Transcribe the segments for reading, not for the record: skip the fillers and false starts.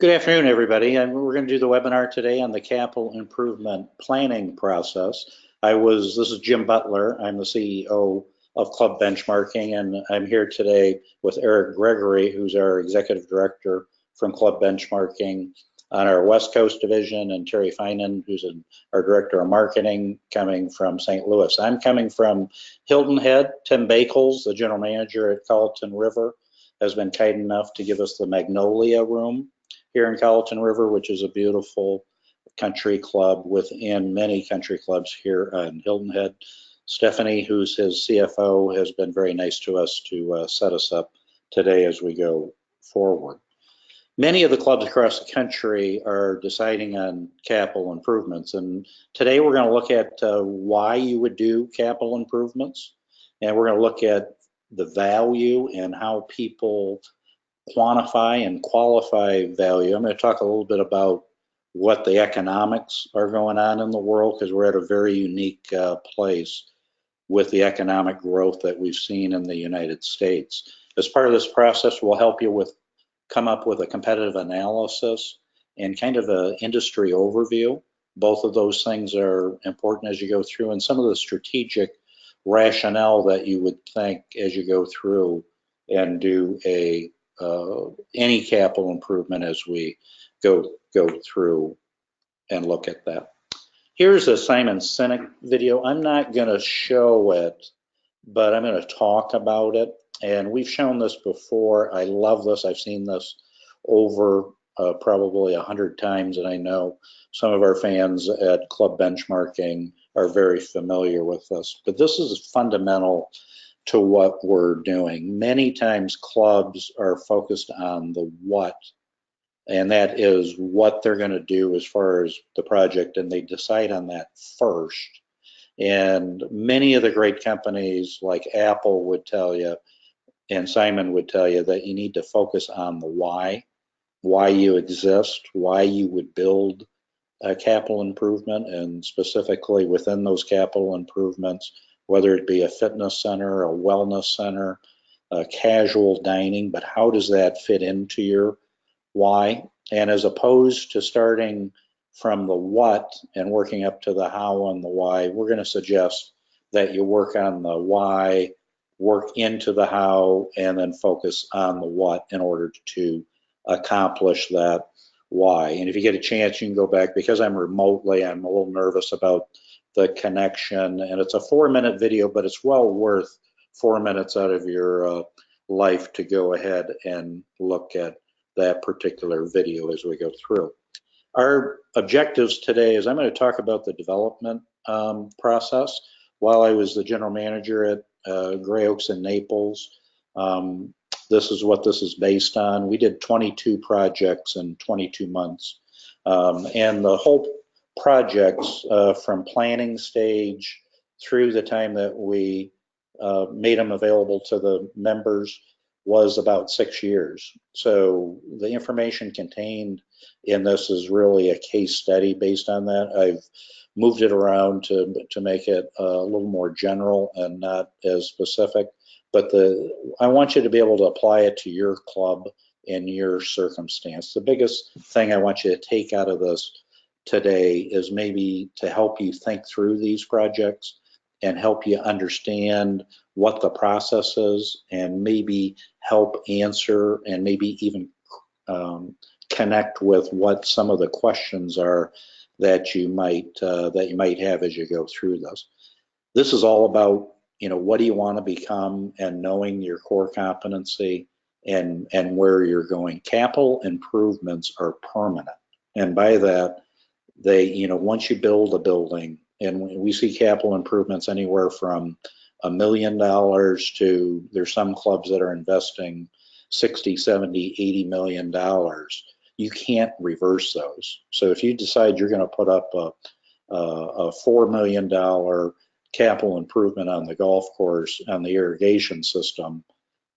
Good afternoon, everybody. We're going to do the webinar today on the capital improvement planning process. This is Jim Butler. I'm the CEO of Club Benchmarking, and I'm here today with Eric Gregory, who's our executive director from Club Benchmarking on our West Coast division, and Terry Finan, who's our director of marketing, coming from St. Louis. I'm coming from Hilton Head. Tim Bakels, the general manager at Carlton River, has been kind enough to give us the Magnolia room here in Carlton River, which is a beautiful country club within many country clubs here in Hilton Head. Stephanie, who's his CFO, has been very nice to us to set us up today as we go forward. Many of the clubs across the country are deciding on capital improvements, and today we're going to look at why you would do capital improvements, and we're going to look at the value and how people quantify and qualify value. I'm going to talk a little bit about what the economics are going on in the world, because we're at a very unique place with the economic growth that we've seen in the United States. As part of this process, we'll help you come up with a competitive analysis and kind of an industry overview. Both of those things are important as you go through, and some of the strategic rationale that you would think as you go through and do any capital improvement as we go through and look at that. Here's a Simon Sinek video. I'm not going to show it, but I'm going to talk about it. And we've shown this before. I love this. I've seen this over probably 100 times, and I know some of our fans at Club Benchmarking are very familiar with this. But this is fundamental to what we're doing. Many times clubs are focused on the what, and that is what they're going to do as far as the project, and they decide on that first. And many of the great companies like Apple would tell you, and Simon would tell you, that you need to focus on the why you exist, why you would build a capital improvement, and specifically within those capital improvements, whether it be a fitness center, a wellness center, casual dining, but how does that fit into your why? And as opposed to starting from the what and working up to the how and the why, we're going to suggest that you work on the why, work into the how, and then focus on the what in order to accomplish that why. And if you get a chance, you can go back. Because I'm remotely, I'm a little nervous about the connection, and it's a 4-minute video, but it's well worth 4 minutes out of your life to go ahead and look at that particular video as we go through. Our objectives today is I'm going to talk about the development process. While I was the general manager at Gray Oaks in Naples, this is what this is based on. We did 22 projects in 22 months, and the whole projects from planning stage through the time that we made them available to the members was about 6 years. So the information contained in this is really a case study based on that. I've moved it around to make it a little more general and not as specific, but I want you to be able to apply it to your club and your circumstance. The biggest thing I want you to take out of this today is maybe to help you think through these projects and help you understand what the process is, and maybe help answer and maybe even connect with what some of the questions are that you might have as you go through this. This is all about, what do you want to become, and knowing your core competency and where you're going. Capital improvements are permanent, and by that, once you build a building, and we see capital improvements anywhere from $1 million to, there's some clubs that are investing 60, 70, $80 million. You can't reverse those. So if you decide you're going to put up a $4 million capital improvement on the golf course, on the irrigation system,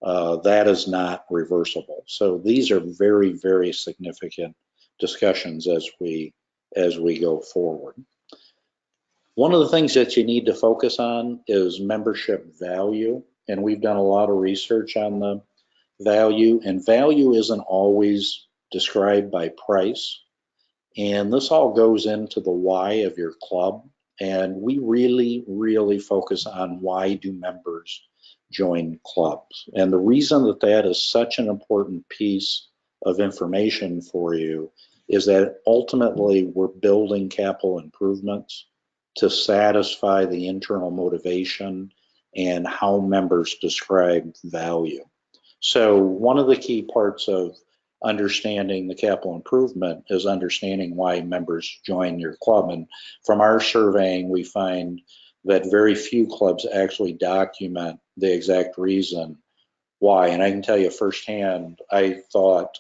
that is not reversible. So these are very, very significant discussions as we go forward. One of the things that you need to focus on is membership value, and we've done a lot of research on the value, and value isn't always described by price. And this all goes into the why of your club. And we really, really focus on why do members join clubs. And the reason that that is such an important piece of information for you is that ultimately we're building capital improvements to satisfy the internal motivation and how members describe value. So one of the key parts of understanding the capital improvement is understanding why members join your club. And from our surveying, we find that very few clubs actually document the exact reason why. And I can tell you firsthand, I thought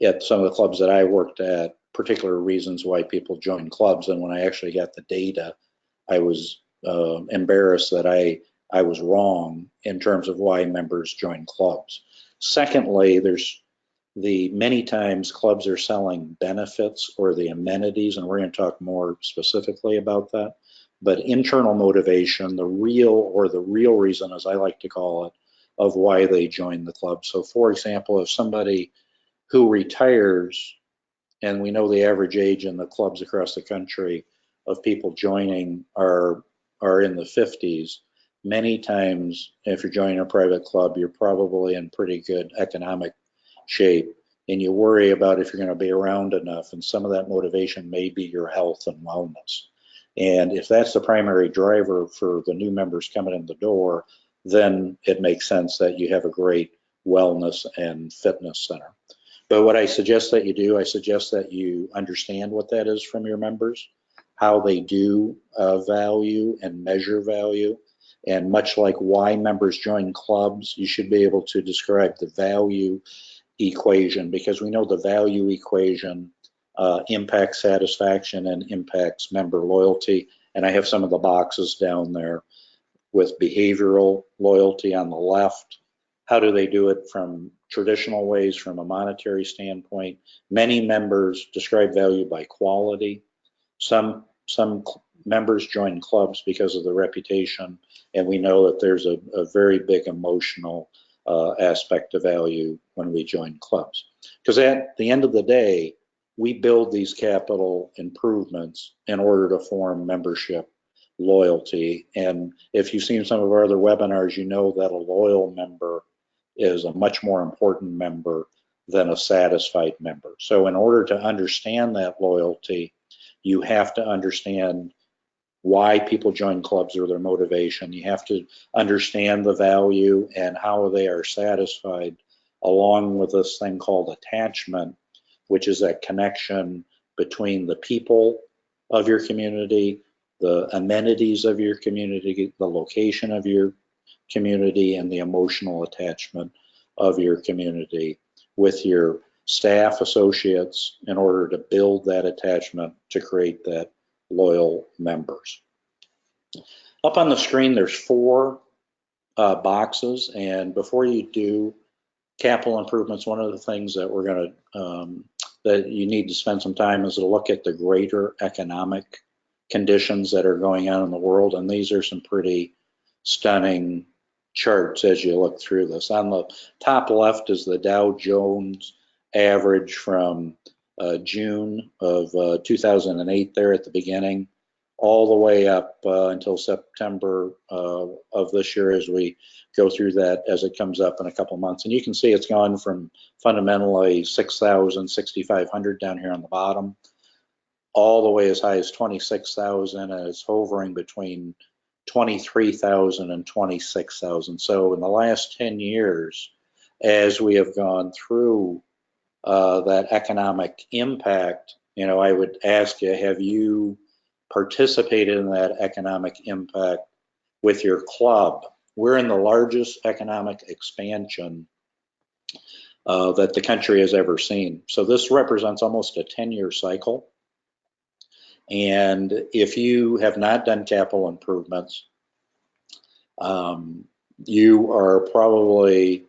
at some of the clubs that I worked at, particular reasons why people join clubs. And when I actually got the data, I was embarrassed that I was wrong in terms of why members join clubs. Secondly, there's the many times clubs are selling benefits or the amenities, and we're going to talk more specifically about that. But internal motivation, the real reason, as I like to call it, of why they join the club. So for example, if somebody who retires, and we know the average age in the clubs across the country of people joining are in the 50s, many times if you're joining a private club, you're probably in pretty good economic shape, and you worry about if you're going to be around enough, and some of that motivation may be your health and wellness. And if that's the primary driver for the new members coming in the door, then it makes sense that you have a great wellness and fitness center. But what I suggest that you do, I suggest that you understand what that is from your members, how they do value and measure value. And much like why members join clubs, you should be able to describe the value equation, because we know the value equation impacts satisfaction and impacts member loyalty. And I have some of the boxes down there with behavioral loyalty on the left. How do they do it from traditional ways, from a monetary standpoint? Many members describe value by quality. Some members join clubs because of the reputation, and we know that there's a very big emotional aspect of value when we join clubs. Because at the end of the day, we build these capital improvements in order to form membership loyalty. And if you've seen some of our other webinars, you know that a loyal member is a much more important member than a satisfied member. So in order to understand that loyalty, you have to understand why people join clubs or their motivation. You have to understand the value and how they are satisfied, along with this thing called attachment, which is that connection between the people of your community, the amenities of your community, the location of your community, and the emotional attachment of your community with your staff, associates, in order to build that attachment to create that loyal members. Up on the screen, there's 4 boxes, and before you do capital improvements, one of the things that we're going to that you need to spend some time is to look at the greater economic conditions that are going on in the world, and these are some pretty stunning charts as you look through this. On the top left is the Dow Jones average from June of 2008 there at the beginning, all the way up until September of this year as we go through that as it comes up in a couple months. And you can see it's gone from fundamentally 6,000, 6,500 down here on the bottom, all the way as high as 26,000, and it's hovering between 23,000 and 26,000. So in the last 10 years, as we have gone through that economic impact, I would ask you, have you participated in that economic impact with your club? We're in the largest economic expansion that the country has ever seen. So this represents almost a 10-year cycle. And if you have not done capital improvements, you are probably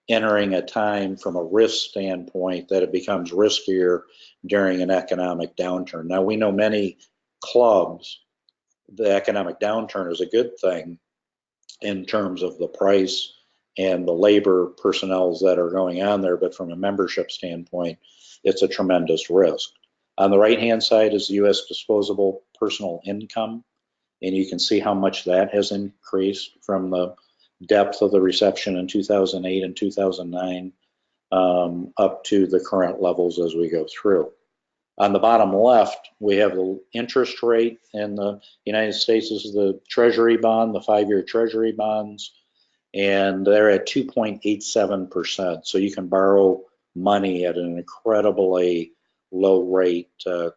entering a time from a risk standpoint that it becomes riskier during an economic downturn. Now, we know many clubs, the economic downturn is a good thing in terms of the price and the labor personnel that are going on there, but from a membership standpoint, it's a tremendous risk. On the right-hand side is the U.S. disposable personal income, and you can see how much that has increased from the depth of the recession in 2008 and 2009 up to the current levels as we go through. On the bottom left, we have the interest rate in the United States. This is the Treasury bond, the 5-year Treasury bonds, and they're at 2.87%. So you can borrow money at an incredibly low rate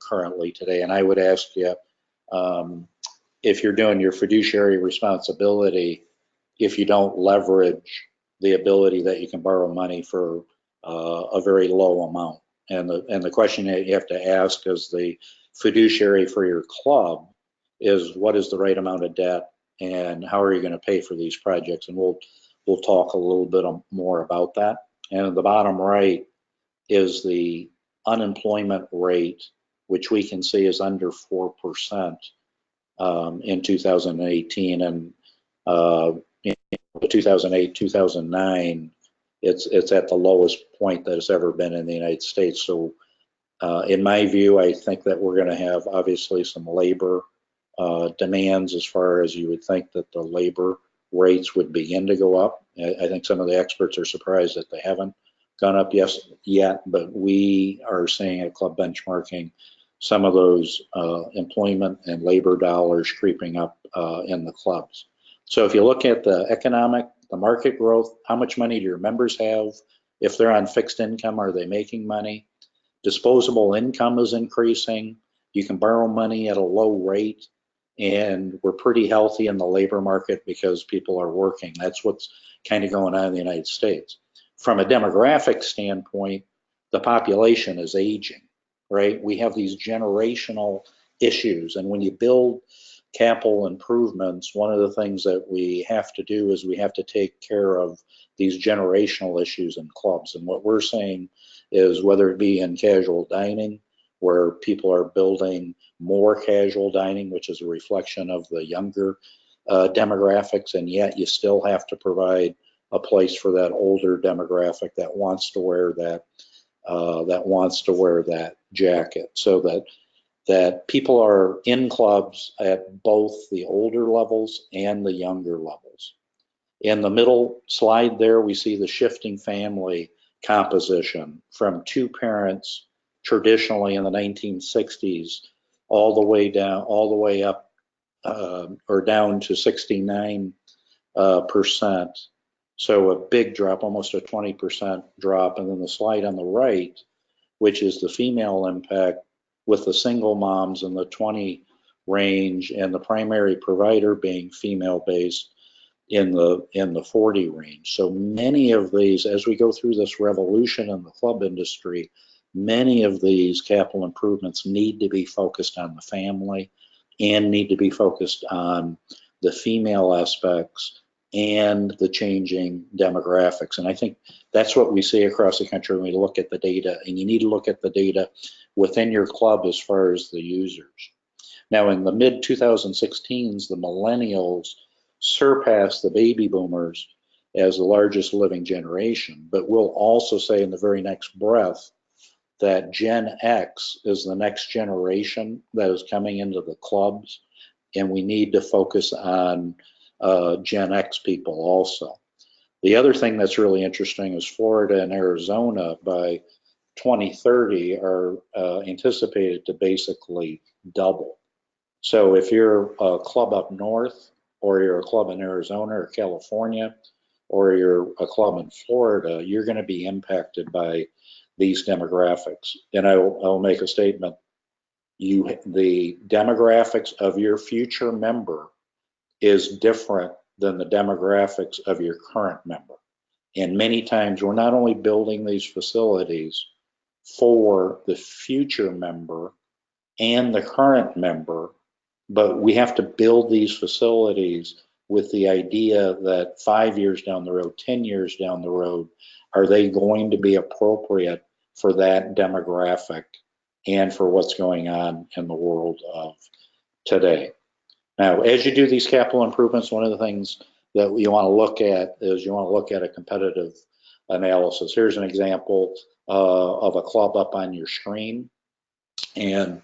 currently today. And I would ask you, if you're doing your fiduciary responsibility, if you don't leverage the ability that you can borrow money for a very low amount. And the question that you have to ask as the fiduciary for your club is, what is the right amount of debt and how are you going to pay for these projects? And we'll talk a little bit more about that. And at the bottom right is the unemployment rate, which we can see is under 4% in 2018, and in 2008, 2009, it's at the lowest point that it's ever been in the United States. So in my view, I think that we're going to have obviously some labor demands, as far as you would think that the labor rates would begin to go up. I think some of the experts are surprised that they haven't gone up yet, but we are seeing at Club Benchmarking some of those employment and labor dollars creeping up in the clubs. So if you look at the market growth, how much money do your members have? If they're on fixed income, are they making money? Disposable income is increasing. You can borrow money at a low rate, and we're pretty healthy in the labor market because people are working. That's what's kind of going on in the United States. From a demographic standpoint, the population is aging, right? We have these generational issues, and when you build capital improvements, one of the things that we have to do is we have to take care of these generational issues in clubs. And what we're saying is, whether it be in casual dining, where people are building more casual dining, which is a reflection of the younger demographics, and yet you still have to provide a place for that older demographic that wants to wear that jacket, so that people are in clubs at both the older levels and the younger levels. In the middle slide there, we see the shifting family composition from 2 parents traditionally in the 1960s all the way up or down to 69%. So a big drop, almost a 20% drop. And then the slide on the right, which is the female impact, with the single moms in the 20 range and the primary provider being female based in the 40 range. So many of these, as we go through this revolution in the club industry, many of these capital improvements need to be focused on the family and need to be focused on the female aspects and the changing demographics. And I think that's what we see across the country when we look at the data, and you need to look at the data within your club as far as the users. Now, in the mid 2016s, the millennials surpassed the baby boomers as the largest living generation, but we'll also say in the very next breath that Gen X is the next generation that is coming into the clubs, and we need to focus on Gen X people also. The other thing that's really interesting is Florida and Arizona by 2030 are anticipated to basically double. So if you're a club up north, or you're a club in Arizona or California, or you're a club in Florida, you're going to be impacted by these demographics. And I'll make a statement. The demographics of your future member is different than the demographics of your current member. And many times we're not only building these facilities for the future member and the current member, but we have to build these facilities with the idea that 5 years down the road, 10 years down the road, are they going to be appropriate for that demographic and for what's going on in the world of today. Now, as you do these capital improvements, one of the things that you want to look at is you want to look at a competitive analysis. Here's an example of a club up on your screen. And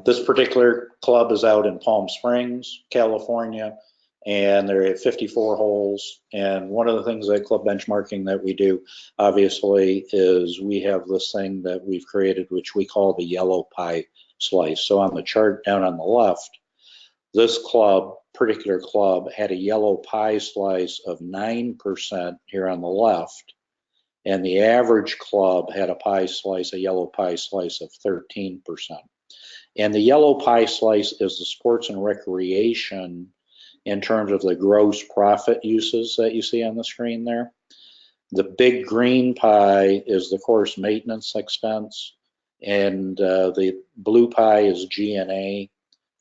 this particular club is out in Palm Springs, California, and they're at 54 holes. And one of the things at club benchmarking that we do, obviously, is we have this thing that we've created, which we call the yellow pie slice. So on the chart down on the left, this particular club, had a yellow pie slice of 9% here on the left, and the average club had a yellow pie slice of 13%. And the yellow pie slice is the sports and recreation in terms of the gross profit uses that you see on the screen there. The big green pie is the course maintenance expense, and the blue pie is G&A,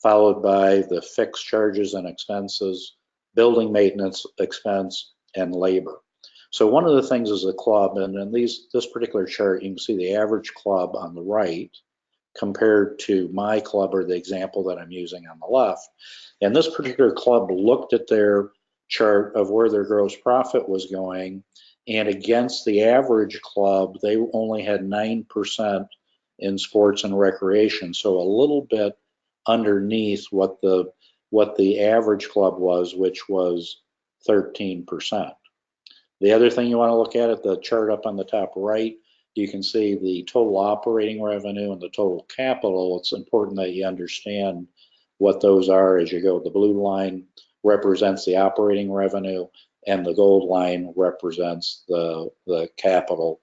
followed by the fixed charges and expenses, building maintenance expense, and labor. So one of the things is a club, and in this particular chart, you can see the average club on the right compared to my club, or the example that I'm using on the left. And this particular club looked at their chart of where their gross profit was going, and against the average club, they only had 9% in sports and recreation, so a little bit underneath what the average club was, which was 13%. The other thing you want to look at the chart up on the top right, you can see the total operating revenue and the total capital. It's important that you understand what those are as you go. The blue line represents the operating revenue, and the gold line represents the capital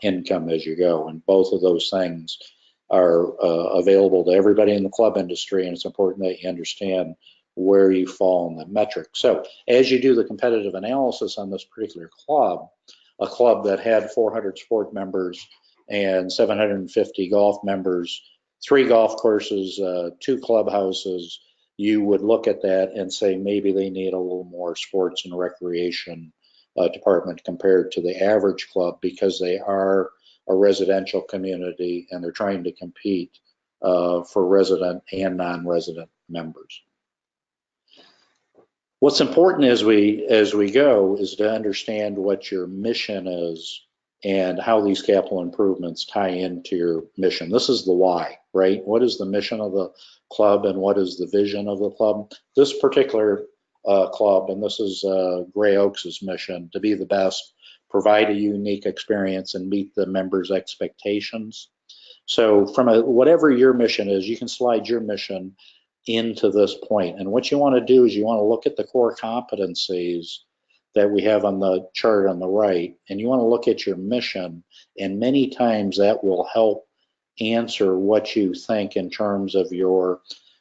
income as you go. And both of those things are available to everybody in the club industry, and it's important that you understand where you fall in the metric. So as you do the competitive analysis on this particular club, a club that had 400 sport members and 750 golf members, 3 golf courses, 2 clubhouses, you would look at that and say maybe they need a little more sports and recreation department compared to the average club, because they are a residential community and they're trying to compete for resident and non-resident members. What's important as we go is to understand what your mission is and how these capital improvements tie into your mission. This is the why, right? What is the mission of the club and what is the vision of the club? This particular club, and this is Gray Oaks' mission, to be the best, provide a unique experience, and meet the members' expectations. So from whatever your mission is, you can slide your mission into this point. And what you want to do is you want to look at the core competencies that we have on the chart on the right, and you want to look at your mission, and many times that will help answer what you think in terms of your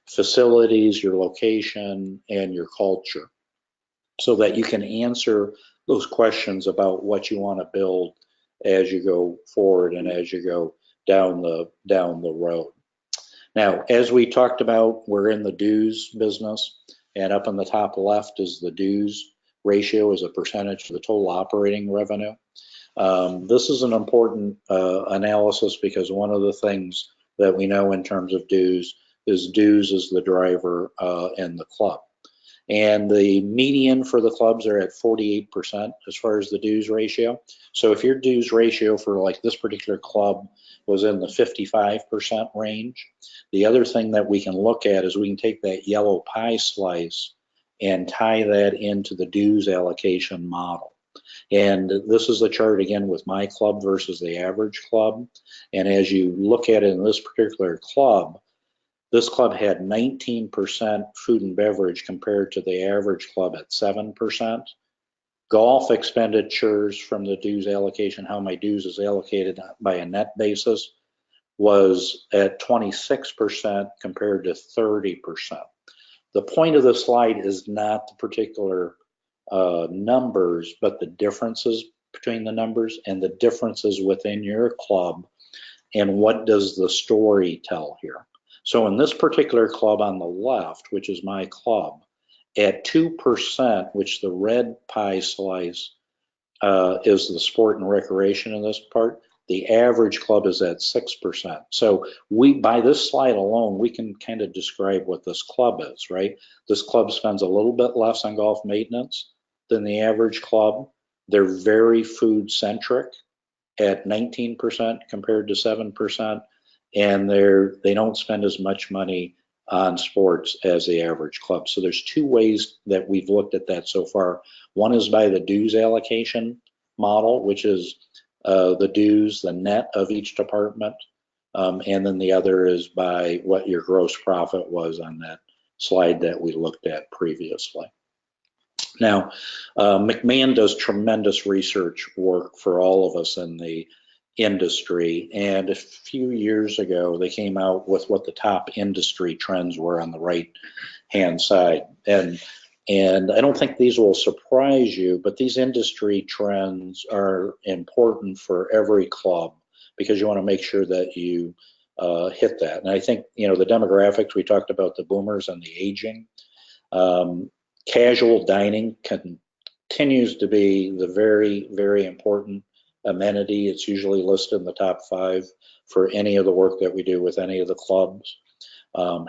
facilities, your location, and your culture, so that you can answer those questions about what you want to build as you go forward and as you go down the road. Now, as we talked about, we're in the dues business, and up in the top left is the dues ratio as a percentage of the total operating revenue. This is an important analysis, because one of the things that we know in terms of dues is the driver in the club. And the median for the clubs are at 48% as far as the dues ratio. So if your dues ratio for like this particular club was in the 55% range, the other thing that we can look at is we can take that yellow pie slice and tie that into the dues allocation model. And this is the chart again with my club versus the average club. And as you look at it in this particular club, this club had 19% food and beverage compared to the average club at 7%. Golf expenditures from the dues allocation, how my dues is allocated by a net basis, was at 26% compared to 30%. The point of the slide is not the particular numbers, but the differences between the numbers and the differences within your club, and what does the story tell here. So in this particular club on the left, which is my club, at 2%, which the red pie slice is the sport and recreation in this part, The average club is at 6%. So by this slide alone, we can kind of describe what this club is, right? This club spends a little bit less on golf maintenance than the average club. They're very food centric at 19% compared to 7%, and they don't spend as much money on sports as the average club. So there's two ways that we've looked at that so far. One is by the dues allocation model, which is the dues, the net of each department, and then the other is by what your gross profit was on that slide that we looked at previously. Now, McMahon does tremendous research work for all of us in the industry, and a few years ago they came out with what the top industry trends were on the right hand side, and I don't think these will surprise you, but these industry trends are important for every club because you want to make sure that you hit that. And I think, you know, the demographics, we talked about the boomers and the aging. Casual dining continues to be the very, very important amenity. It's usually listed in the top 5 for any of the work that we do with any of the clubs.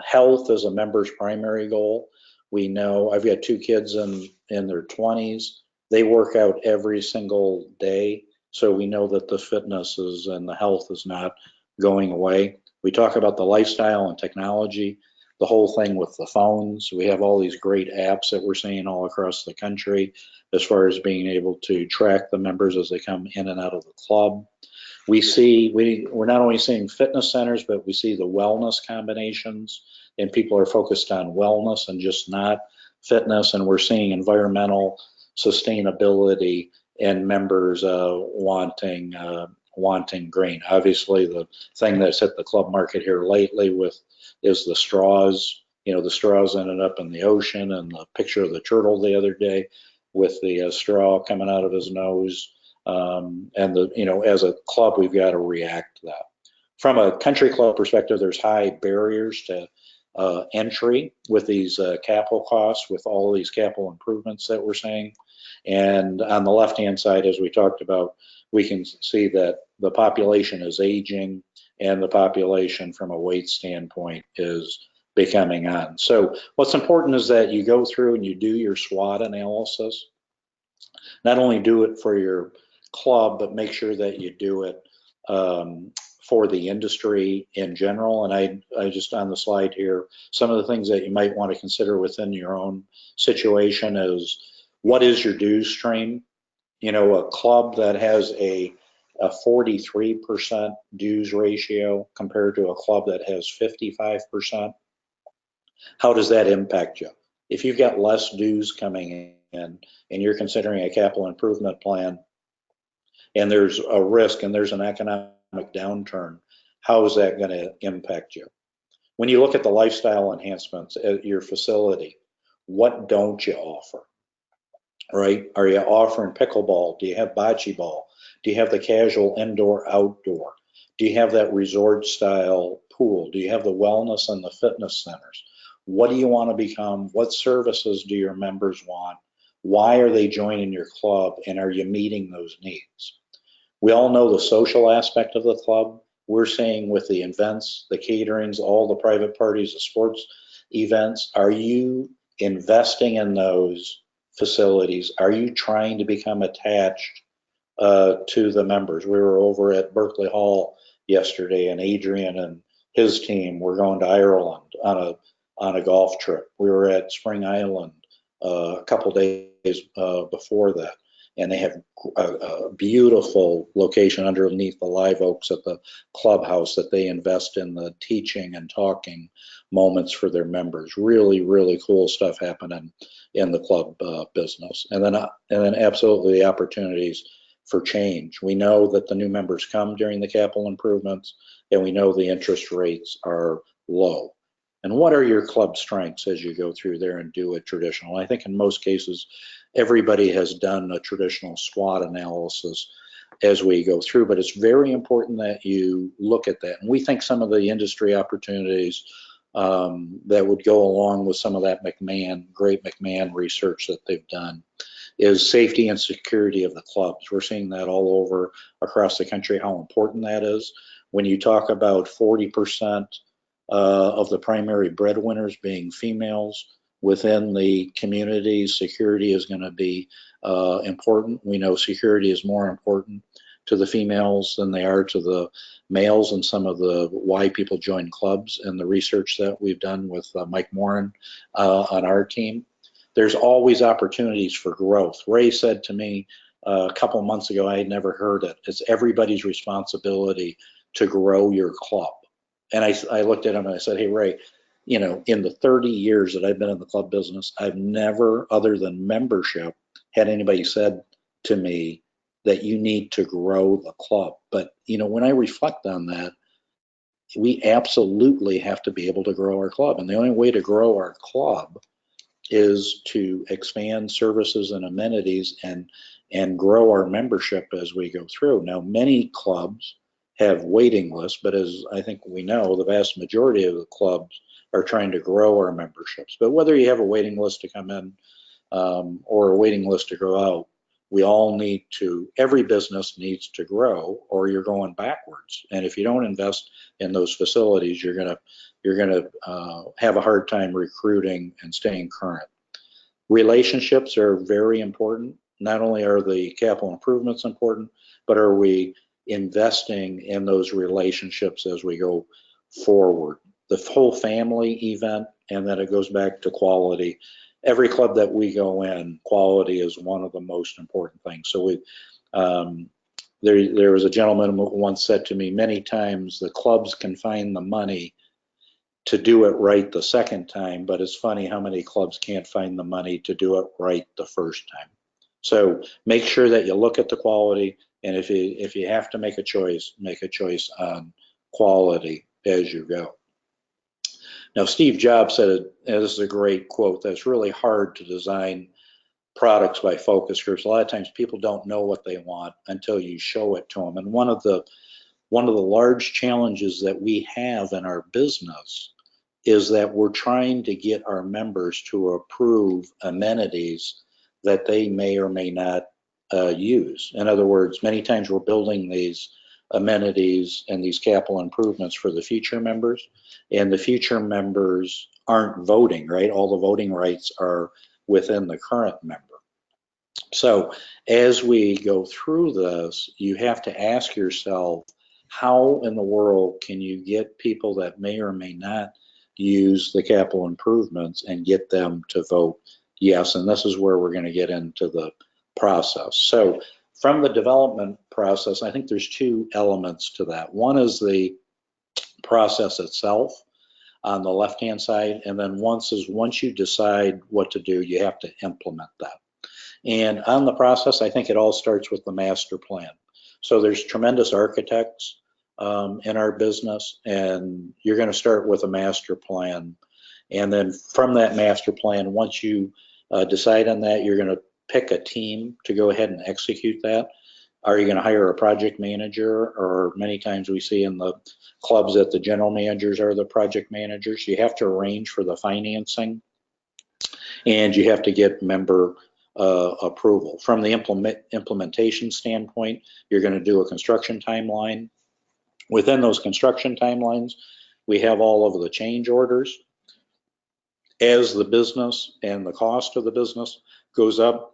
Health is a member's primary goal. We know I've got 2 kids in their 20s. They work out every single day. So we know that the fitness and the health is not going away. We talk about the lifestyle and technology, the whole thing with the phones. We have all these great apps that we're seeing all across the country as far as being able to track the members as they come in and out of the club. We're not only seeing fitness centers, but we see the wellness combinations, and people are focused on wellness and just not fitness. And we're seeing environmental sustainability and members wanting green. Obviously, the thing that's hit the club market here lately is the straws. You know, the straws ended up in the ocean, and the picture of the turtle the other day with the straw coming out of his nose. And as a club, we've got to react to that. From a country club perspective, there's high barriers to entry with these capital costs, with all of these capital improvements that we're seeing. And on the left-hand side, as we talked about, we can see that the population is aging, and the population from a weight standpoint is becoming on. So what's important is that you go through and you do your SWOT analysis. Not only do it for your club, but make sure that you do it for the industry in general. And I just on the slide here, some of the things that you might want to consider within your own situation is, what is your dues stream? You know, a club that has a 43% dues ratio compared to a club that has 55%, how does that impact you? If you've got less dues coming in and you're considering a capital improvement plan, and there's a risk and there's an economic downturn, how is that going to impact you? When you look at the lifestyle enhancements at your facility, what don't you offer? Right? Are you offering pickleball? Do you have bocce ball? Do you have the casual indoor outdoor? Do you have that resort style pool? Do you have the wellness and the fitness centers? What do you want to become? What services do your members want? Why are they joining your club? And are you meeting those needs? We all know the social aspect of the club. We're seeing with the events, the caterings, all the private parties, the sports events, are you investing in those facilities? Are you trying to become attached to the members? We were over at Berkeley Hall yesterday, and Adrian and his team were going to Ireland on a golf trip. We were at Spring Island a couple days before that, and they have a beautiful location underneath the live oaks at the clubhouse that they invest in the teaching and talking moments for their members. Really, really cool stuff happening in the club business. And then absolutely the opportunities for change. We know that the new members come during the capital improvements, and we know the interest rates are low. And what are your club strengths as you go through there and do a traditional? I think in most cases, everybody has done a traditional SWOT analysis as we go through, but it's very important that you look at that. And we think some of the industry opportunities that would go along with some of that great McMahon research that they've done is safety and security of the clubs. We're seeing that all over across the country, how important that is. When you talk about 40% of the primary breadwinners being females within the community, security is going to be important. We know security is more important to the females than they are to the males, and some of the why people join clubs and the research that we've done with Mike Morin on our team. There's always opportunities for growth. Ray said to me a couple months ago, I had never heard it, it's everybody's responsibility to grow your club. And I looked at him and I said, hey, Ray, you know, in the 30 years that I've been in the club business, I've never, other than membership, had anybody said to me that you need to grow the club. But, you know, when I reflect on that, we absolutely have to be able to grow our club. And the only way to grow our club is to expand services and amenities and grow our membership as we go through. Now, many clubs have waiting lists, but as I think we know, the vast majority of the clubs are trying to grow our memberships. But whether you have a waiting list to come in or a waiting list to go out, we all need to, every business needs to grow or you're going backwards. And if you don't invest in those facilities, you're gonna have a hard time recruiting and staying current. Relationships are very important. Not only are the capital improvements important, but are we investing in those relationships as we go forward? The whole family event, and then it goes back to quality. Every club that we go in, quality is one of the most important things. So there was a gentleman who once said to me, many times the clubs can find the money to do it right the second time, but it's funny how many clubs can't find the money to do it right the first time. So make sure that you look at the quality, and if you have to make a choice on quality as you go. Now, Steve Jobs said, and this is a great quote, that it's really hard to design products by focus groups. A lot of times people don't know what they want until you show it to them. And one of the large challenges that we have in our business is that we're trying to get our members to approve amenities that they may or may not use. In other words, many times we're building these amenities and these capital improvements for the future members, and the future members aren't voting, right? All the voting rights are within the current member. So as we go through this, you have to ask yourself, how in the world can you get people that may or may not use the capital improvements and get them to vote yes? And this is where we're going to get into the process. So from the development process, I think there's two elements to that. One is the process itself on the left-hand side, and then once you decide what to do, you have to implement that. And on the process, I think it all starts with the master plan. So there's tremendous architects in our business, and you're going to start with a master plan. And then from that master plan, once you decide on that, you're going to pick a team to go ahead and execute that. Are you going to hire a project manager? Or many times we see in the clubs that the general managers are the project managers. You have to arrange for the financing, and you have to get member approval. From the implementation standpoint, you're going to do a construction timeline. Within those construction timelines, we have all of the change orders. As the business and the cost of the business goes up,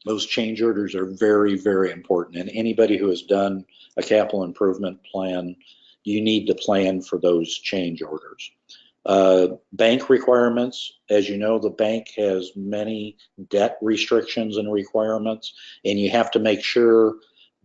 those change orders are very, very important. And anybody who has done a capital improvement plan, you need to plan for those change orders. Bank requirements, as you know, the bank has many debt restrictions and requirements, and you have to make sure,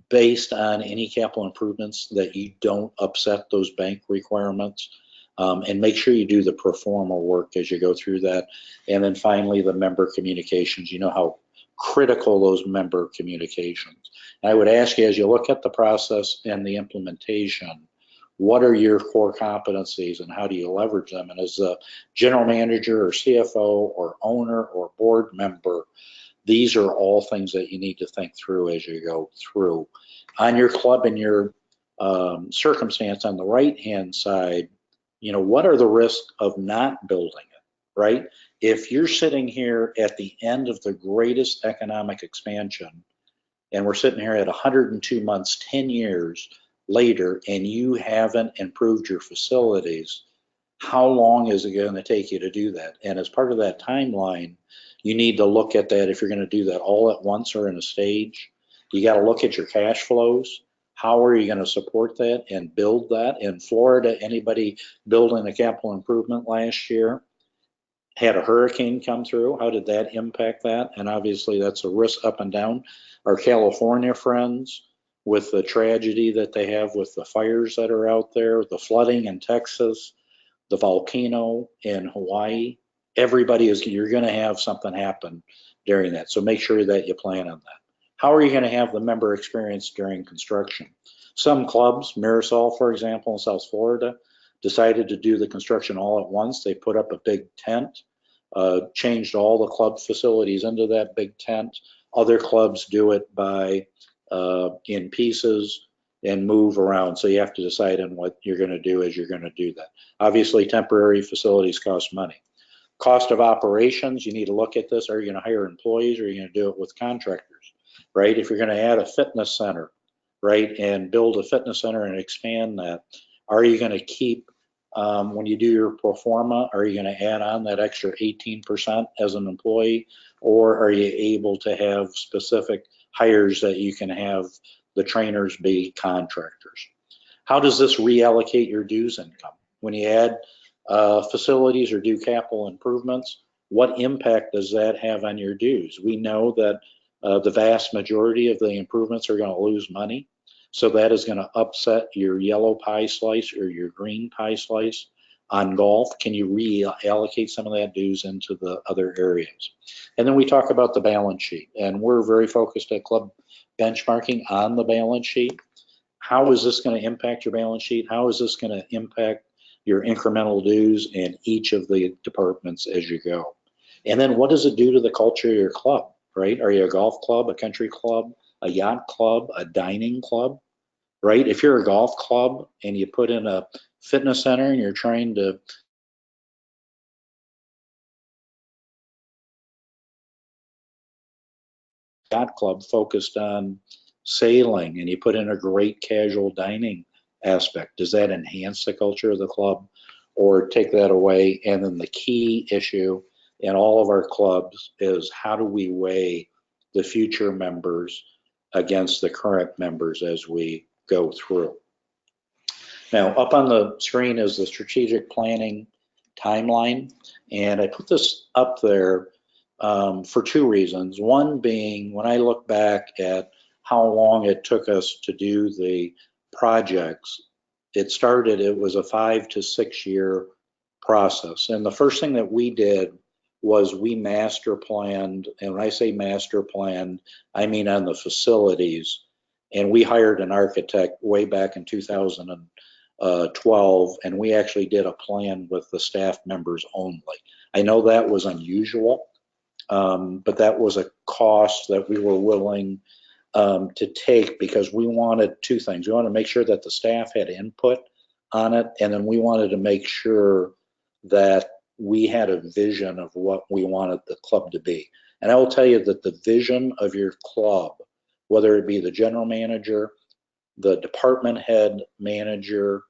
based on any capital improvements, that you don't upset those bank requirements, and make sure you do the pro forma work as you go through that. And then finally, the member communications. You know how critical those member communications. And I would ask you, as you look at the process and the implementation, what are your core competencies and how do you leverage them? And as a general manager or CFO or owner or board member, these are all things that you need to think through as you go through. On your club and your circumstance on the right-hand side, you know, what are the risks of not building it? right? If you're sitting here at the end of the greatest economic expansion, and we're sitting here at 102 months, 10 years later, and you haven't improved your facilities, how long is it going to take you to do that? And as part of that timeline, you need to look at that if you're going to do that all at once or in a stage. You got to look at your cash flows. How are you going to support that and build that? In Florida, anybody building a capital improvement last year had a hurricane come through. How did that impact that? And obviously that's a risk up and down. Our California friends, with the tragedy that they have with the fires that are out there, the flooding in Texas, the volcano in Hawaii, you're going to have something happen during that. So make sure that you plan on that. How are you going to have the member experience during construction? Some clubs, Marisol, for example, in South Florida, decided to do the construction all at once. They put up a big tent, changed all the club facilities into that big tent. Other clubs do it by in pieces and move around. So you have to decide on what you're going to do as you're going to do that. Obviously, temporary facilities cost money. Cost of operations, you need to look at this. Are you going to hire employees or are you going to do it with contractors, right? If you're going to add a fitness center, right, and build a fitness center and expand that, are you going to keep, when you do your pro forma, are you going to add on that extra 18% as an employee, or are you able to have specific hires that you can have the trainers be contractors? How does this reallocate your dues income? When you add facilities or do capital improvements, what impact does that have on your dues? We know that the vast majority of the improvements are going to lose money. So that is going to upset your yellow pie slice or your green pie slice on golf. Can you reallocate some of that dues into the other areas? And then we talk about the balance sheet, and we're very focused at Club Benchmarking on the balance sheet. How is this going to impact your balance sheet? How is this going to impact your incremental dues in each of the departments as you go? And then what does it do to the culture of your club, right? Are you a golf club, a country club, a yacht club, a dining club, right? If you're a golf club and you put in a fitness center and you're trying to yacht club focused on sailing and you put in a great casual dining aspect, does that enhance the culture of the club or take that away? And then the key issue in all of our clubs is how do we weigh the future members against the current members as we go through. Now, up on the screen is the strategic planning timeline, and I put this up there for two reasons. One being, when I look back at how long it took us to do the projects, it was a 5 to 6 year process. And the first thing that we did was we master planned, and when I say master planned, I mean on the facilities. And we hired an architect way back in 2012, and we actually did a plan with the staff members only. I know that was unusual, but that was a cost that we were willing to take because we wanted two things. We wanted to make sure that the staff had input on it, and then we wanted to make sure that we had a vision of what we wanted the club to be. And I will tell you that the vision of your club, whether it be the general manager, the department head manager,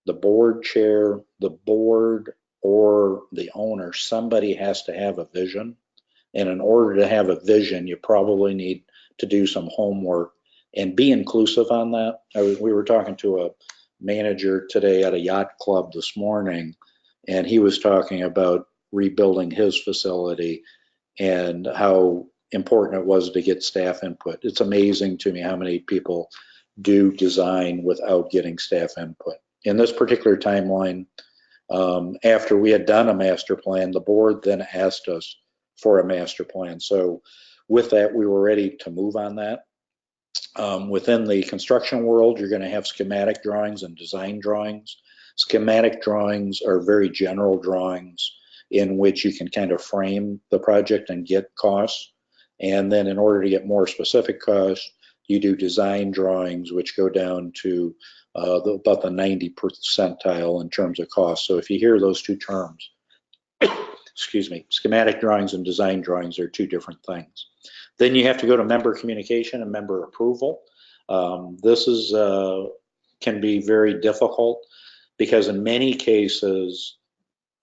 the board chair, the board, or the owner, somebody has to have a vision. And in order to have a vision, you probably need to do some homework and be inclusive on that. We were talking to a manager today at a yacht club this morning, and he was talking about rebuilding his facility and how important it was to get staff input. It's amazing to me how many people do design without getting staff input. In this particular timeline, after we had done a master plan, the board then asked us for a master plan. So with that, we were ready to move on that. Within the construction world, you're going to have schematic drawings and design drawings. Schematic drawings are very general drawings in which you can kind of frame the project and get costs. And then in order to get more specific costs, you do design drawings, which go down to about the 90th percentile in terms of cost. So if you hear those two terms, excuse me, schematic drawings and design drawings are two different things. Then you have to go to member communication and member approval. This is can be very difficult because in many cases,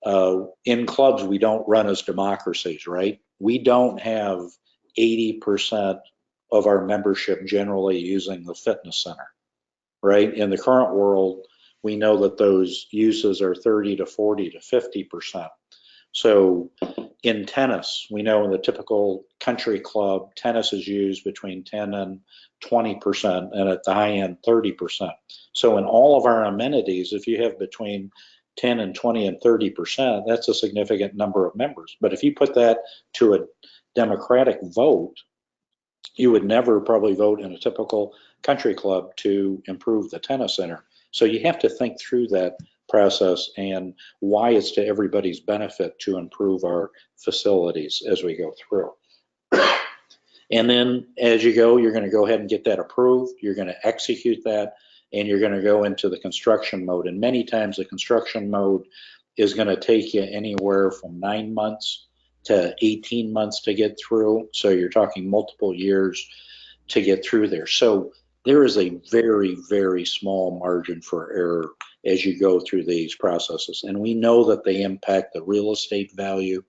in clubs, we don't run as democracies, right? We don't have 80% of our membership generally using the fitness center, right? In the current world, we know that those uses are 30 to 40 to 50%. So in tennis, we know in the typical country club, tennis is used between 10 and 20%, and at the high end, 30%. So in all of our amenities, if you have between 10 and 20 and 30%, that's a significant number of members. But if you put that to a democratic vote, you would never probably vote in a typical country club to improve the tennis center. So you have to think through that process and why it's to everybody's benefit to improve our facilities as we go through. And then as you go, you're going to go ahead and get that approved. You're going to execute that, and you're going to go into the construction mode. And many times the construction mode is going to take you anywhere from 9 months to 18 months to get through. So you're talking multiple years to get through there. So there is a very, very small margin for error as you go through these processes. And we know that they impact the real estate value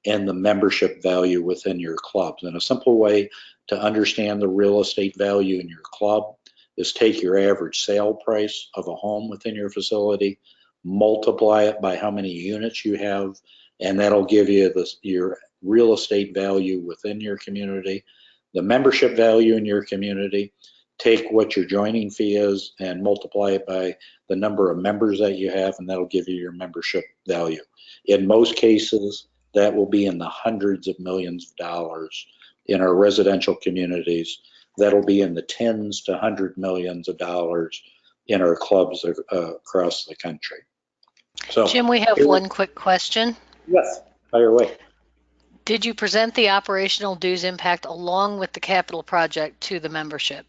and the membership value within your clubs. And a simple way to understand the real estate value in your club is take your average sale price of a home within your facility, multiply it by how many units you have, and that'll give you your real estate value within your community, the membership value in your community. Take what your joining fee is and multiply it by the number of members that you have, and that'll give you your membership value. In most cases, that will be in the hundreds of millions of dollars. In our residential communities, that'll be in the tens to hundred millions of dollars in our clubs across the country. So, Jim, we have one quick question. Yes, fire away. Did you present the operational dues impact along with the capital project to the membership?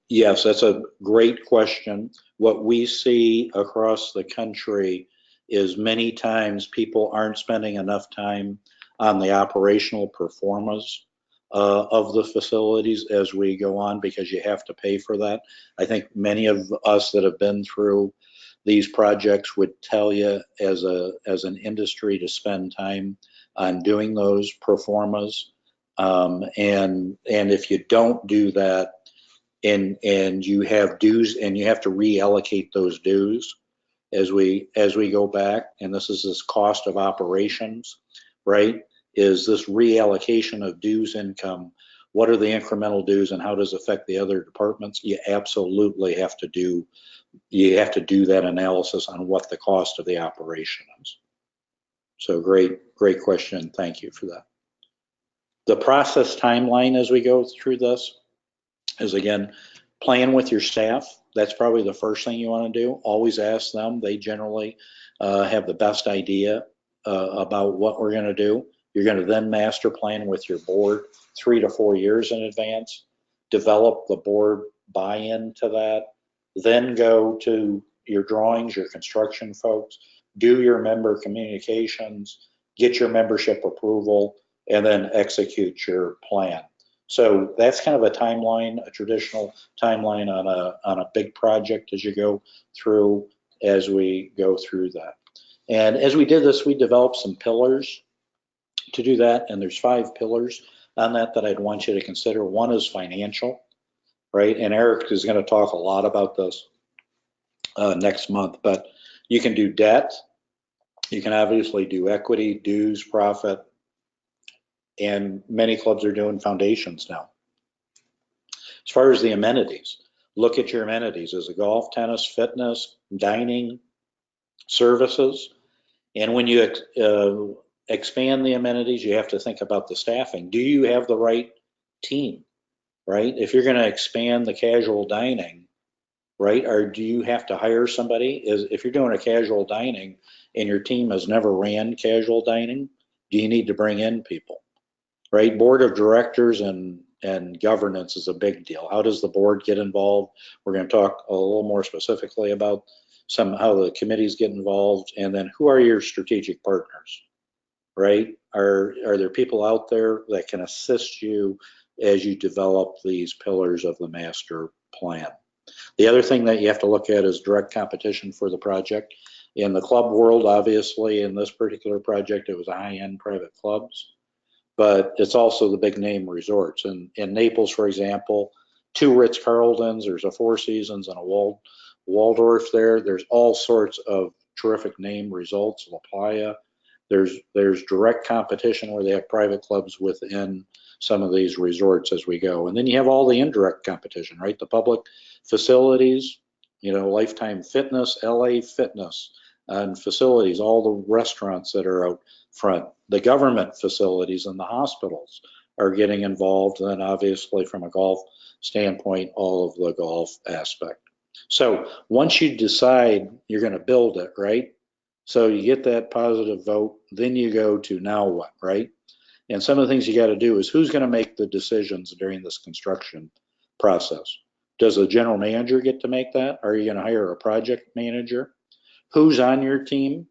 Yes, that's a great question. What we see across the country is many times people aren't spending enough time on the operational performance of the facilities as we go on, because you have to pay for that. I think many of us that have been through these projects would tell you as an industry to spend time on doing those performas. And if you don't do that, and you have dues and you have to reallocate those dues as we go back, and this is this cost of operations, right? Is this reallocation of dues income, what are the incremental dues and how does it affect the other departments? You absolutely have to do that analysis on what the cost of the operation is. So great question. Thank you for that. The process timeline as we go through this is, again, plan with your staff. That's probably the first thing you want to do. Always ask them. They generally have the best idea about what we're going to do. You're going to then master plan with your board 3 to 4 years in advance. Develop the board buy-in to that. Then go to your drawings, your construction folks, do your member communications, get your membership approval, and then execute your plan. So that's kind of a timeline, a traditional timeline on a big project as you go through, as we go through that. And as we did this, we developed some pillars to do that, and there's 5 pillars on that I'd want you to consider. One is financial, right? And Eric is going to talk a lot about this next month, but you can do debt, you can obviously do equity, dues, profit, and many clubs are doing foundations now. As far as the amenities, look at your amenities. Is it golf, tennis, fitness, dining, services? And when you expand the amenities, you have to think about the staffing. Do you have the right team, right? If you're going to expand the casual dining, right, or do you have to hire somebody? If you're doing a casual dining and your team has never ran casual dining, do you need to bring in people, right? Board of directors and governance is a big deal. How does the board get involved? We're going to talk a little more specifically about how the committees get involved, and then who are your strategic partners, right? Are there people out there that can assist you as you develop these pillars of the master plan? The other thing that you have to look at is direct competition for the project. In the club world, obviously, in this particular project, it was high-end private clubs, but it's also the big name resorts. In Naples, for example, 2 Ritz-Carltons, there's a Four Seasons and a Waldorf there. There's all sorts of terrific name results, La Playa. There's direct competition where they have private clubs within some of these resorts as we go. And then you have all the indirect competition, right? The public facilities, Lifetime Fitness, LA Fitness, and facilities, all the restaurants that are out front. The government facilities and the hospitals are getting involved. And then obviously from a golf standpoint, all of the golf aspect. So once you decide you're going to build it, right? So you get that positive vote, then you go to now what, right? And some of the things you got to do is who's going to make the decisions during this construction process? Does the general manager get to make that? Are you going to hire a project manager? Who's on your team?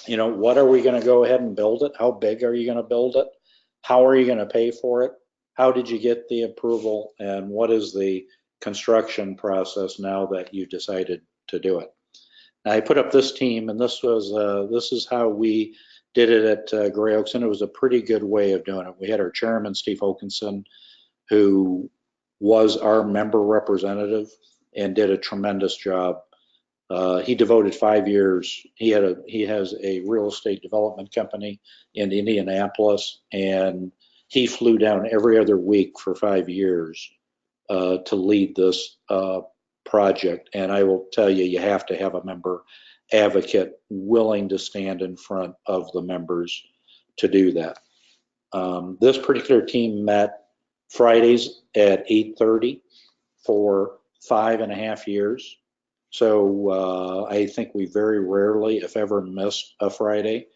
What are we going to go ahead and build it? How big are you going to build it? How are you going to pay for it? How did you get the approval? And what is the construction process now that you decided to do it? I put up this team, and this is how we did it at Gray Oaks, and it was a pretty good way of doing it. We had our chairman, Steve Hokinson, who was our member representative and did a tremendous job. He devoted 5 years. He has a real estate development company in Indianapolis, and he flew down every other week for 5 years to lead this project. And I will tell you, you have to have a member advocate willing to stand in front of the members to do that. This particular team met Fridays at 8:30 for 5.5 years. So I think we very rarely, if ever, missed a Friday.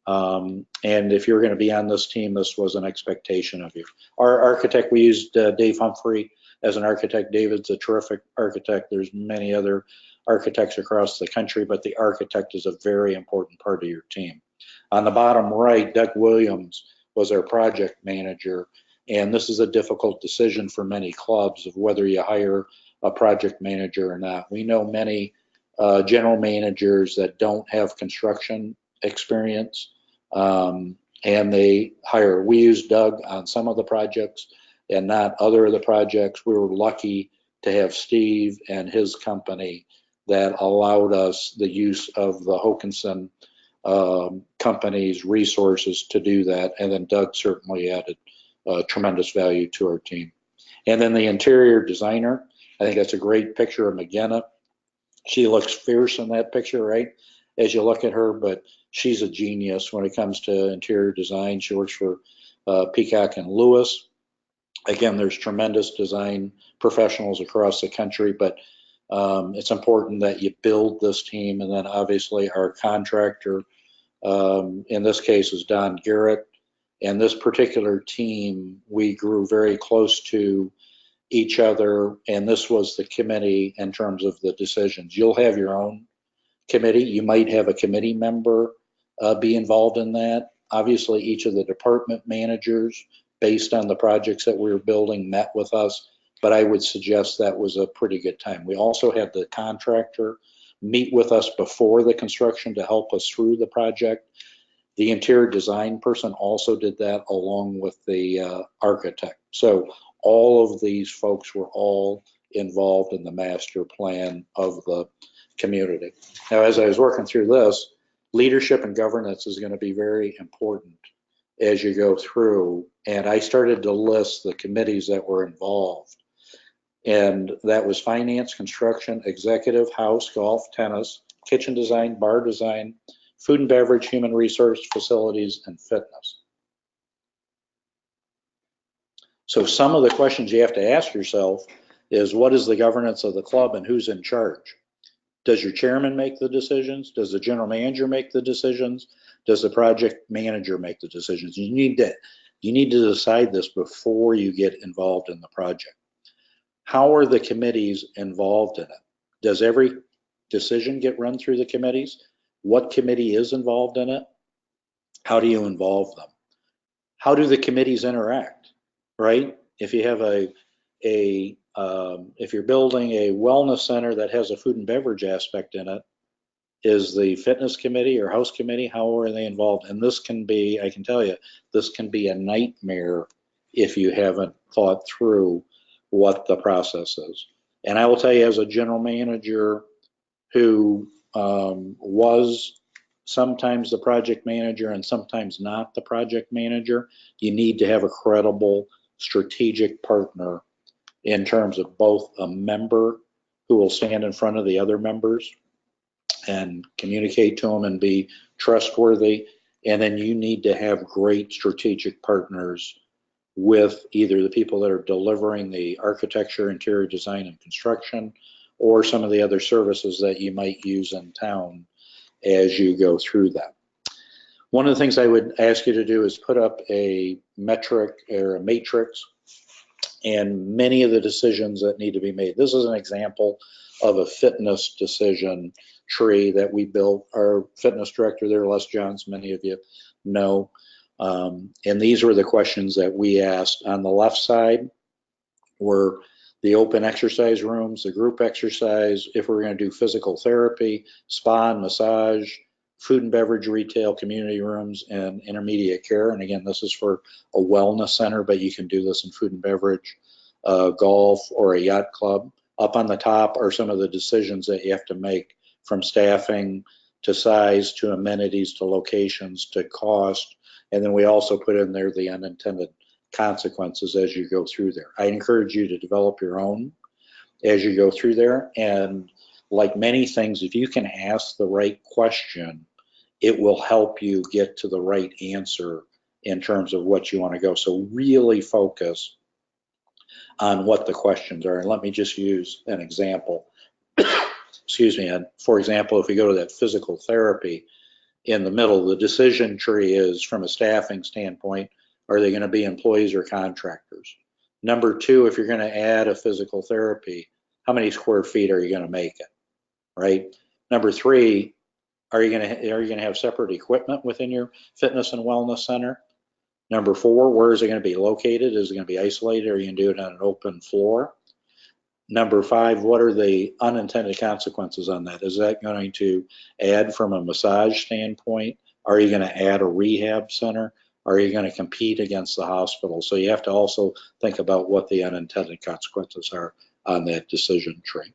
And if you're going to be on this team, this was an expectation of you. Our architect, we used Dave Humphrey as an architect. David's a terrific architect. There's many other architects across the country, but the architect is a very important part of your team. On the bottom right, Doug Williams was our project manager, and this is a difficult decision for many clubs of whether you hire a project manager or not. We know many general managers that don't have construction experience, and they hire. We used Doug on some of the projects and not other of the projects. We were lucky to have Steve and his company that allowed us the use of the Hokinson company's resources to do that. And then Doug certainly added tremendous value to our team. And then the interior designer, I think that's a great picture of McGinna. She looks fierce in that picture, right? As you look at her, but she's a genius when it comes to interior design. She works for Peacock and Lewis. Again, there's tremendous design professionals across the country, but it's important that you build this team. And then obviously our contractor, in this case, is Don Garrett. And this particular team, we grew very close to each other, and this was the committee in terms of the decisions. You'll have your own committee. You might have a committee member be involved in that. Obviously, each of the department managers, based on the projects that we were building, met with us, but I would suggest that was a pretty good time. We also had the contractor meet with us before the construction to help us through the project. The interior design person also did that along with the architect. So all of these folks were all involved in the master plan of the community. Now, as I was working through this, leadership and governance is going to be very important as you go through. And I started to list the committees that were involved. And that was finance, construction, executive, house, golf, tennis, kitchen design, bar design, food and beverage, human resource, facilities, and fitness. So some of the questions you have to ask yourself is, what is the governance of the club and who's in charge? Does your chairman make the decisions? Does the general manager make the decisions? Does the project manager make the decisions? You need to decide this before you get involved in the project. How are the committees involved in it? Does every decision get run through the committees? What committee is involved in it? How do you involve them? How do the committees interact, right? If you have if you're building a wellness center that has a food and beverage aspect in it, is the fitness committee or house committee, how are they involved? And this can be, I can tell you, this can be a nightmare if you haven't thought through what the process is. And I will tell you, as a general manager who was sometimes the project manager and sometimes not the project manager, you need to have a credible strategic partner in terms of both a member who will stand in front of the other members and communicate to them and be trustworthy. And then you need to have great strategic partners with either the people that are delivering the architecture, interior design, and construction, or some of the other services that you might use in town as you go through that. One of the things I would ask you to do is put up a metric or a matrix and many of the decisions that need to be made. This is an example of a fitness decision tree that we built. Our fitness director there, Les Johns, many of you know. And these were the questions that we asked. On the left side were the open exercise rooms, the group exercise, if we're going to do physical therapy, spa and massage, food and beverage retail, community rooms, and intermediate care. And again, this is for a wellness center, but you can do this in food and beverage, golf, or a yacht club. Up on the top are some of the decisions that you have to make, from staffing to size to amenities to locations to cost. And then we also put in there the unintended consequences as you go through there. I encourage you to develop your own as you go through there. And like many things, if you can ask the right question, it will help you get to the right answer in terms of what you want to go. So really focus on what the questions are. And let me just use an example. Excuse me. And for example, if we go to that physical therapy, in the middle, the decision tree is, from a staffing standpoint, are they going to be employees or contractors? Number two, if you're going to add a physical therapy, how many square feet are you going to make it, right? Number three, are you going to have separate equipment within your fitness and wellness center? Number four, where is it going to be located? Is it going to be isolated, or are you going to do it on an open floor? Number five, what are the unintended consequences on that? Is that going to add from a massage standpoint? Are you going to add a rehab center? Are you going to compete against the hospital? So you have to also think about what the unintended consequences are on that decision tree.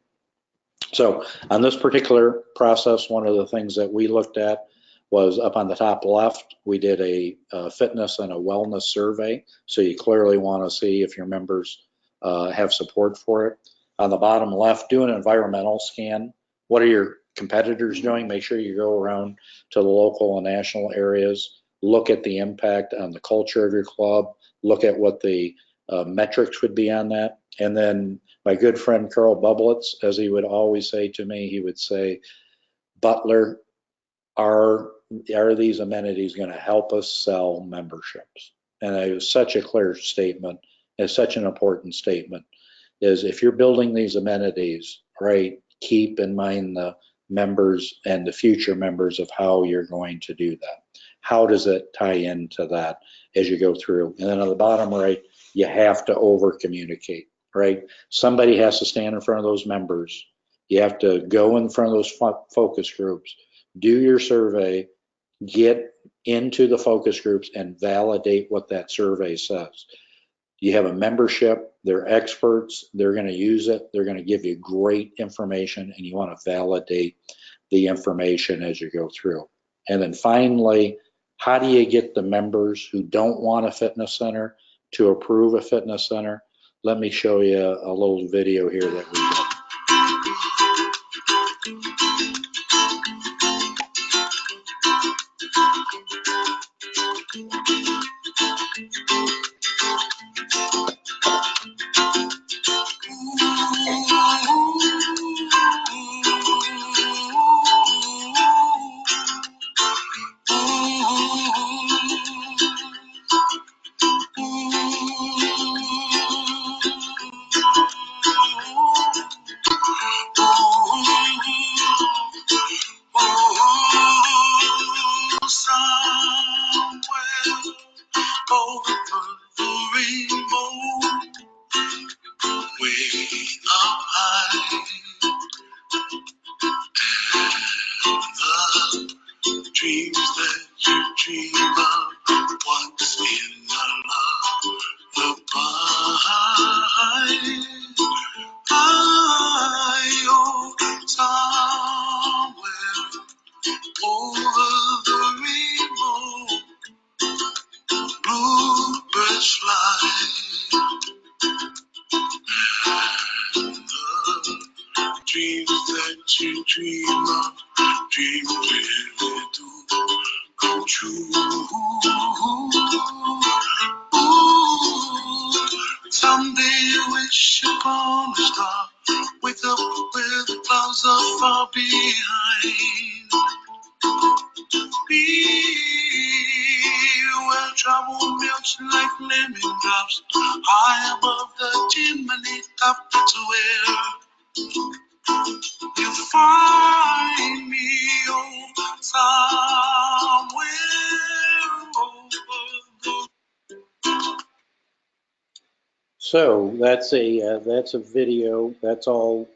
So on this particular process, one of the things that we looked at was up on the top left, we did a fitness and a wellness survey. So you clearly want to see if your members have support for it. On the bottom left, do an environmental scan. What are your competitors doing? Make sure you go around to the local and national areas. Look at the impact on the culture of your club. Look at what the metrics would be on that. And then my good friend Carl Bublitz, as he would always say to me, he would say, Butler, are these amenities going to help us sell memberships? And it was such a clear statement. It's such an important statement. Is if you're building these amenities, right, keep in mind the members and the future members of how you're going to do that. How does it tie into that as you go through? And then on the bottom right, you have to over communicate, right? Somebody has to stand in front of those members. You have to go in front of those focus groups, do your survey, get into the focus groups and validate what that survey says. You have a membership, they're experts, they're going to use it, they're going to give you great information, and you want to validate the information as you go through. And then finally, how do you get the members who don't want a fitness center to approve a fitness center? Let me show you a little video here that we did. The dreams that you dream of once in a lullaby. Oh, somewhere over the rainbow, bluebirds fly. The dreams that you dream of, dreams really do come true. Ooh, someday wish upon a star, wake up where the clouds are far behind. Be where trouble melts like lemon drops, high above the chimney top. That's where you find me, oh, somewhere over the. So that's a video. That's all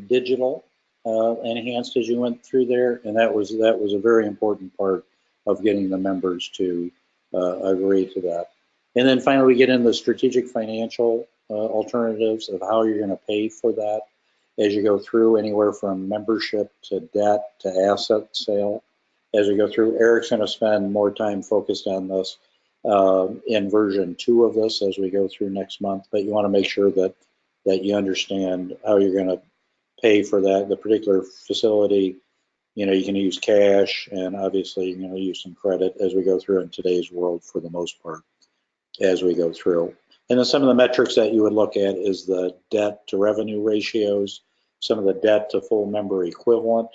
digital enhanced as you went through there, and that was a very important part of getting the members to agree to that. And then finally, we get into strategic financial alternatives of how you're going to pay for that as you go through, anywhere from membership to debt to asset sale. As we go through, Eric's going to spend more time focused on this in version 2 of this as we go through next month, but you want to make sure that you understand how you're going to pay for that. The particular facility, you can use cash, and obviously you're going to use some credit as we go through in today's world for the most part as we go through. And then some of the metrics that you would look at is the debt to revenue ratios, some of the debt to full member equivalent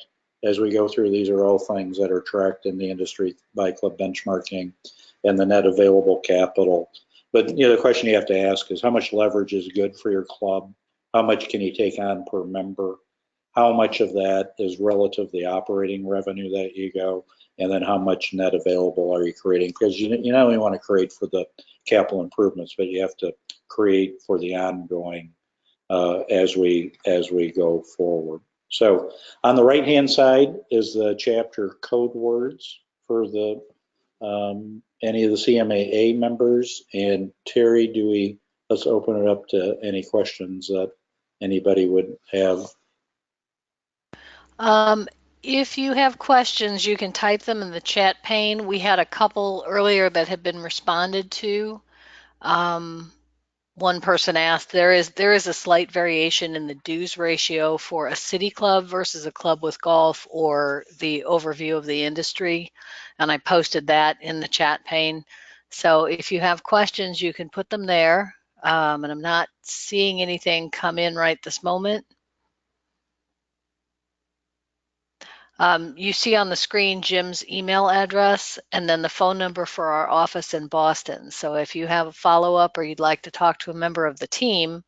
as we go through. These are all things that are tracked in the industry by club benchmarking, and the net available capital. But the question you have to ask is, how much leverage is good for your club? How much can you take on per member? How much of that is relative to the operating revenue that you go? And then how much net available are you creating? Because you not only want to create for the capital improvements, but you have to create for the ongoing as we go forward. So on the right-hand side is the chapter code words for the any of the CMAA members. And Terry, let's open it up to any questions that anybody would have. If you have questions, you can type them in the chat pane. We had a couple earlier that had been responded to. One person asked, there is a slight variation in the dues ratio for a city club versus a club with golf, or the overview of the industry, and I posted that in the chat pane. So if you have questions, you can put them there, and I'm not seeing anything come in right this moment. You see on the screen Jim's email address and then the phone number for our office in Boston. So if you have a follow-up or you'd like to talk to a member of the team,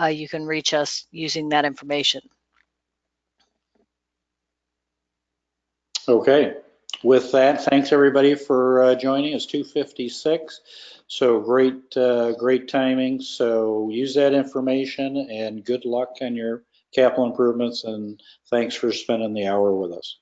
you can reach us using that information. Okay. With that, thanks everybody for joining. It's 2:56, so great timing. So use that information, and good luck on your capital improvements, and thanks for spending the hour with us.